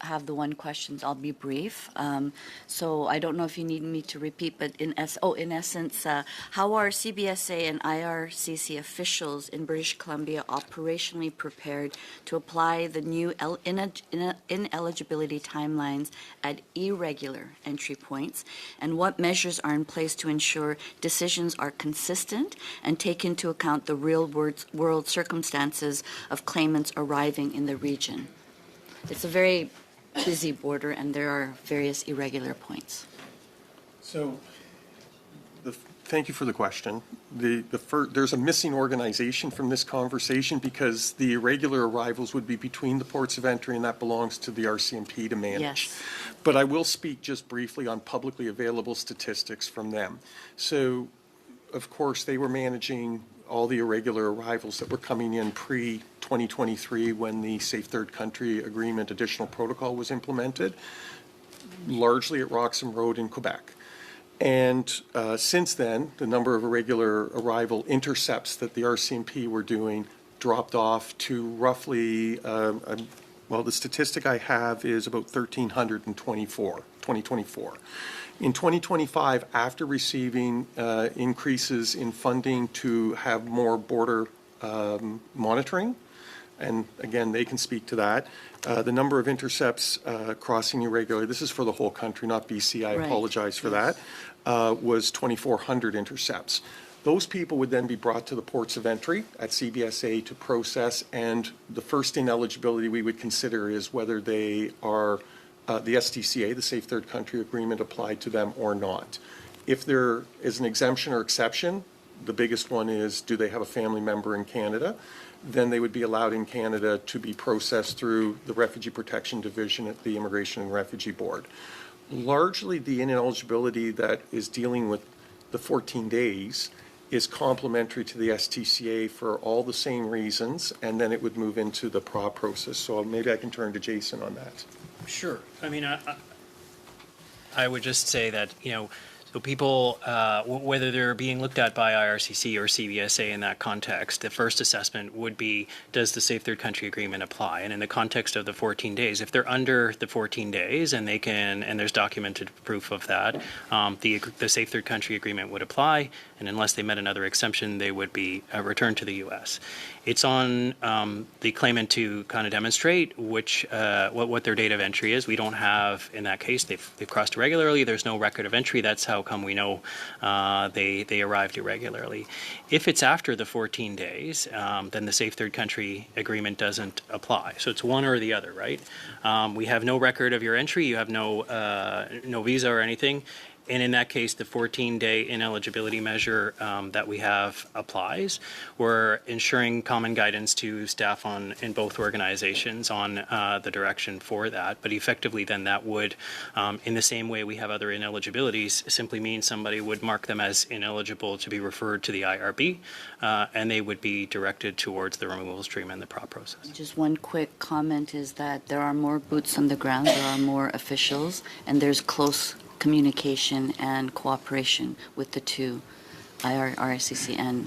have the one questions. I'll be brief. So I don't know if you need me to repeat, but in essence, how are CBSA and IRCC officials in British Columbia operationally prepared to apply the new ineligibility timelines at irregular entry points? And what measures are in place to ensure decisions are consistent and take into account the real world circumstances of claimants arriving in the region? It's a very busy border, and there are various irregular points. So, thank you for the question. There's a missing organization from this conversation because the irregular arrivals would be between the ports of entry, and that belongs to the RCMP to manage. Yes. But I will speak just briefly on publicly available statistics from them. So, of course, they were managing all the irregular arrivals that were coming in pre-2023 when the Safe Third Country Agreement additional protocol was implemented, largely at Roxham Road in Quebec. And since then, the number of irregular arrival intercepts that the RCMP were doing dropped off to roughly, well, the statistic I have is about 2024. In 2025, after receiving increases in funding to have more border monitoring, and again, they can speak to that, the number of intercepts crossing irregularly, this is for the whole country, not BC, I apologize for that, was 2,400 intercepts. Those people would then be brought to the ports of entry at CBSA to process, and the first ineligibility we would consider is whether they are the STCA, the Safe Third Country Agreement, applied to them or not. If there is an exemption or exception, the biggest one is, do they have a family member in Canada? Then they would be allowed in Canada to be processed through the Refugee Protection Division at the Immigration and Refugee Board. Largely, the ineligibility that is dealing with the 14 days is complementary to the STCA for all the same reasons, and then it would move into the PRA process. So maybe I can turn to Jason on that. Sure. I mean, I would just say that, so people, whether they're being looked at by IRCC or CBSA in that context, the first assessment would be, does the Safe Third Country Agreement apply? And in the context of the 14 days, if they're under the 14 days and they can, and there's documented proof of that, the Safe Third Country Agreement would apply, and unless they met another exemption, they would be returned to the U.S. It's on the claimant to kind of demonstrate what their date of entry is. We don't have, in that case, they've crossed irregularly. There's no record of entry. That's how come we know they arrived irregularly. If it's after the 14 days, then the Safe Third Country Agreement doesn't apply. So it's one or the other, right? We have no record of your entry. You have no visa or anything. And in that case, the 14-day ineligibility measure that we have applies. We're ensuring common guidance to staff in both organizations on the direction for that. But effectively, then that would, in the same way we have other ineligibilities, simply mean somebody would mark them as ineligible to be referred to the IRB, and they would be directed towards the removal stream and the PRA process. Just one quick comment is that there are more boots on the ground, there are more officials, and there's close communication and cooperation with the two, IRCC and